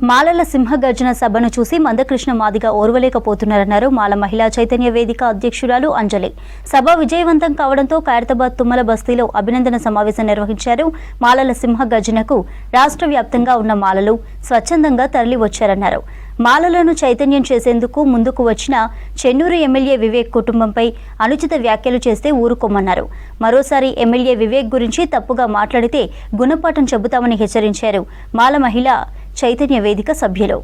మాలల సింహగర్జన సభను చూసి మందకృష్ణ మాదిగ ఓర్వలేకపోతున్నారన్నారు మాల మహిళా చైతన్య వేదిక అధ్యక్షురాలు అంజలి. సభ విజయవంతం కావడంతో ఖైరతాబాద్ తుమ్మల బస్తీలో అభినందన సమావేశం నిర్వహించారు. మాలల సింహగర్జనకు రాష్ట్ర వ్యాప్తంగా ఉన్న మాలలు స్వచ్ఛందంగా తరలి వచ్చారన్నారు. మాలలను చైతన్యం చేసేందుకు ముందుకు వచ్చిన చెన్నూరు ఎమ్మెల్యే వివేక్ కుటుంబంపై అనుచిత వ్యాఖ్యలు చేస్తే ఊరుకోమన్నారు. మరోసారి ఎమ్మెల్యే వివేక్ గురించి తప్పుగా మాట్లాడితే గుణపాఠం చెబుతామని హెచ్చరించారు. మాల మహిళా చైతన్య వేదిక సభ్యులు.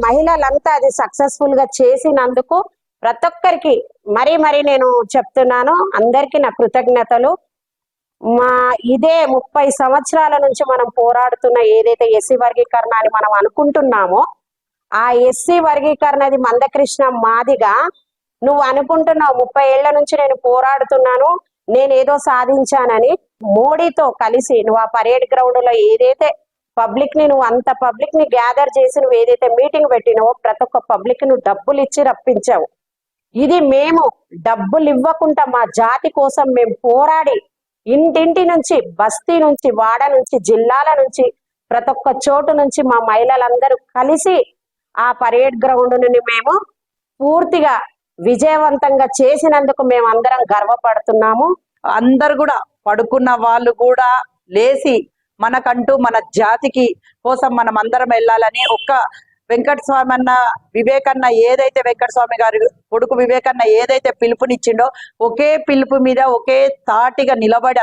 మహిళలంతా అది సక్సెస్ఫుల్ గా చేసినందుకు ప్రతి ఒక్కరికి మరీ నేను చెప్తున్నాను. అందరికీ నా కృతజ్ఞతలు. ఇదే 30 సంవత్సరాల నుంచి మనం పోరాడుతున్న ఏదైతే ఎస్సీ వర్గీకరణ అని మనం అనుకుంటున్నామో ఆ ఎస్సీ వర్గీకరణ అది మందకృష్ణ మాదిగా నువ్వు అనుకుంటున్నావు 30 ఏళ్ల నుంచి నేను పోరాడుతున్నాను, నేనేదో సాధించానని. మోడీతో కలిసి నువ్వు ఆ పరేడ్ గ్రౌండ్ లో ఏదైతే పబ్లిక్ ని నువ్వు అంత పబ్లిక్ ని గ్యాదర్ చేసి నువ్వు ఏదైతే మీటింగ్ పెట్టినావో ప్రతి ఒక్క పబ్లిక్ నువ్వు డబ్బులు ఇచ్చి రప్పించావు. ఇది మేము డబ్బులు ఇవ్వకుండా మా జాతి కోసం మేము పోరాడి ఇంటింటి నుంచి, బస్తీ నుంచి, వాడ నుంచి, జిల్లాల నుంచి, ప్రతి ఒక్క చోటు నుంచి మా మహిళలందరూ కలిసి ఆ పరేడ్ గ్రౌండ్ ని మేము పూర్తిగా విజయవంతంగా చేసినందుకు మేము అందరం గర్వపడుతున్నాము. అందరు కూడా పడుకున్న వాళ్ళు కూడా లేచి మనకంటూ మన జాతికి కోసం మనం అందరం వెళ్ళాలని ఒక్క వెంకటస్వామి అన్న వివేకన్న ఏదైతే వెంకటస్వామి గారి కొడుకు వివేకన్న ఏదైతే పిలుపునిచ్చిండో ఒకే పిలుపు మీద ఒకే తాటిగా నిలబడి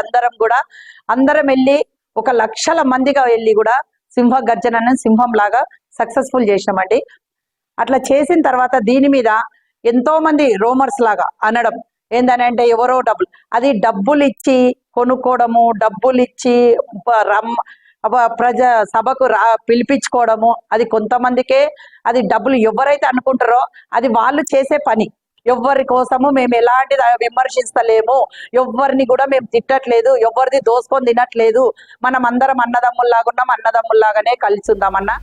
అందరం వెళ్ళి 1 లక్షల మందిగా వెళ్ళి కూడా సింహ గర్జనను సింహం లాగా సక్సెస్ఫుల్ చేసినామండి. అట్లా చేసిన తర్వాత దీని మీద ఎంతో మంది రోమర్స్ లాగా అనడం ఏందనంటే ఎవరో డబ్బులు ఇచ్చి కొనుక్కోవడము, డబ్బులు ఇచ్చి సభకు పిలిపించుకోవడము, అది కొంతమందికే. అది డబ్బులు ఎవరైతే అనుకుంటారో అది వాళ్ళు చేసే పని. ఎవరి కోసము మేము ఎలాంటి విమర్శిస్తలేము, ఎవరిని కూడా మేము తిట్టట్లేదు, ఎవరిది దోసుకొని తినట్లేదు. మనం అందరం అన్నదమ్ముల్లాగా ఉన్నాం, అన్నదమ్ముల్లాగానే కలిసి ఉందామన్నా.